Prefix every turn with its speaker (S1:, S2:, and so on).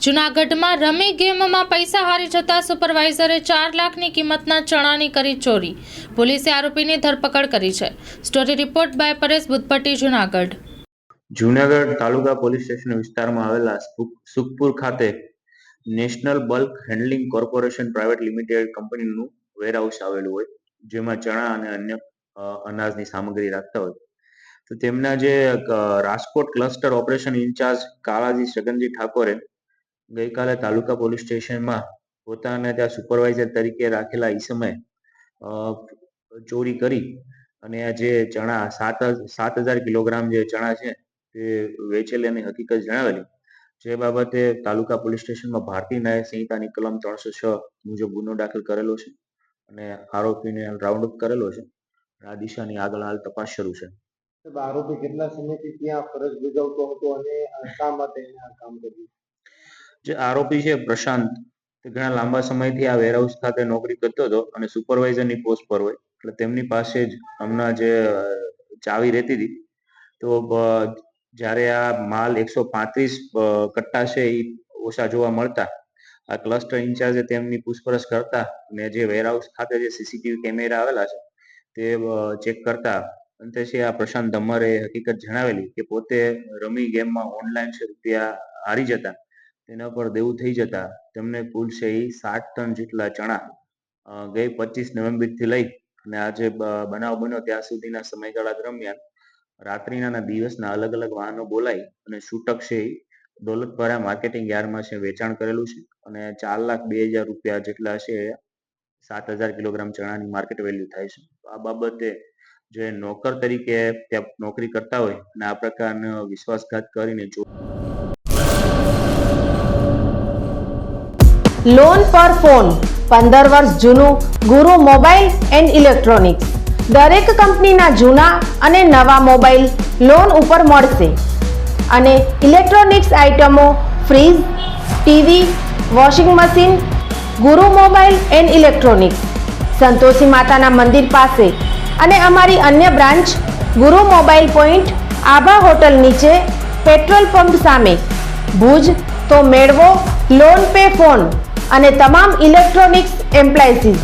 S1: જૂનાગઢમાં રમી ગેમમાં પૈસા હારી જતા સુપરવાઇઝરે 4 લાખની કિંમતના ચણાની કરી ચોરી. પોલીસે આરોપીની ધરપકડ કરી છે. Story report by Paresh Buddhapatti, Junagadh.
S2: Junagadh taluka police station વિસ્તારમાં આવેલા સુખપુર ખાતે national bulk handling corporation private limited કંપનીનું વેરહાઉસ આવેલું હોય, જેમાં ચણા અને અન્ય અનાજની સામગ્રી રાખતા હોય. તો તેમના જે Rajkot cluster operation incharge Kalaji Saganji ઠાકોરે ગઈકાલે તાલુકા પોલીસ સ્ટેશનમાં પોતાને ત્યાં સુપરવાઇઝર તરીકે રાખેલા ઈસમે ચોરી કરી અને આ જે ચણા 7,000 કિલોગ્રામ જે ચણા છે તે વેચેલાની હકીકત જણાવેલી. જે બાબતે તાલુકા પોલીસ સ્ટેશનમાં ભારતીય ન્યાય સંહિતાની કલમ 306 મુજબ ગુનો દાખલ કરેલો છે અને આરોપીને રાઉન્ડ અપ કરેલો છે. આ દિશાની આગળ હાલ તપાસ શરૂ છે.
S3: આરોપી કેટલા સમયથી ત્યાં ફરજ બજાવતો હતો અને શા માટે આ કામ કર્યું?
S2: જે આરોપી છે પ્રશાંત, તે ઘણા લાંબા સમયથી આ વેરહાઉસ ખાતે નોકરી કરતો હતો અને સુપરવાઇઝરની પોસ્ટ પર હોય, એટલે તેમની પાસે જ હમણાં જે ચાવી રહેતી હતી. તો જ્યારે આ માલ 135 કટ્ટા છે એ ઓછા જોવા મળતા આ ક્લસ્ટર ઇન્ચાર્જે તેમની પૂછપરછ કરતા અને જે વેરહાઉસ ખાતે જે સીસીટીવી કેમેરા આવેલા છે તે ચેક કરતા અંતે છે આ પ્રશાંત ધમરે હકીકત જણાવેલી કે પોતે રમી ગેમમાં ઓનલાઈન છે રૂપિયા હારી જતા તેના પર દેવું થઈ જતા તેમને કુલ છે એ 60 ટન જેટલા ચણા ગઈ 25 નવેમ્બરથી લઈ અને આજે બનાવ બન્યો ત્યાં સુધીના સમયગાળા દરમિયાન રાત્રિના અને દિવસના અલગ અલગ વાહનો બોલાવી અને છૂટક છે દોલતપરા માર્કેટિંગ યાર્ડમાં છે વેચાણ કરેલું છે અને 4,02,000 રૂપિયા જેટલા છે 7,000 કિલોગ્રામ ચણાની માર્કેટ વેલ્યુ થાય છે. આ બાબતે જે નોકર તરીકે ત્યાં નોકરી કરતા હોય અને આ પ્રકારનો વિશ્વાસઘાત કરીને
S4: લોન પર ફોન 15 વર્ષ જૂનું ગુરુ મોબાઈલ એન્ડ ઇલેક્ટ્રોનિક્સ. દરેક કંપનીના જૂના અને નવા મોબાઈલ લોન ઉપર મળશે અને ઇલેક્ટ્રોનિક્સ આઇટમો ફ્રીજ, ટીવી, વોશિંગ મશીન. ગુરુ મોબાઈલ એન્ડ ઇલેક્ટ્રોનિક્સ, સંતોષી માતાના મંદિર પાસે અને અમારી અન્ય બ્રાન્ચ ગુરુ મોબાઈલ પોઈન્ટ, આભા હોટલ નીચે, પેટ્રોલ પંપ સામે, ભુજ. તો મેળવો લોન પે ફોન અને તમામ ઇલેક્ટ્રોનિક્સ એપ્લાયન્સીસ.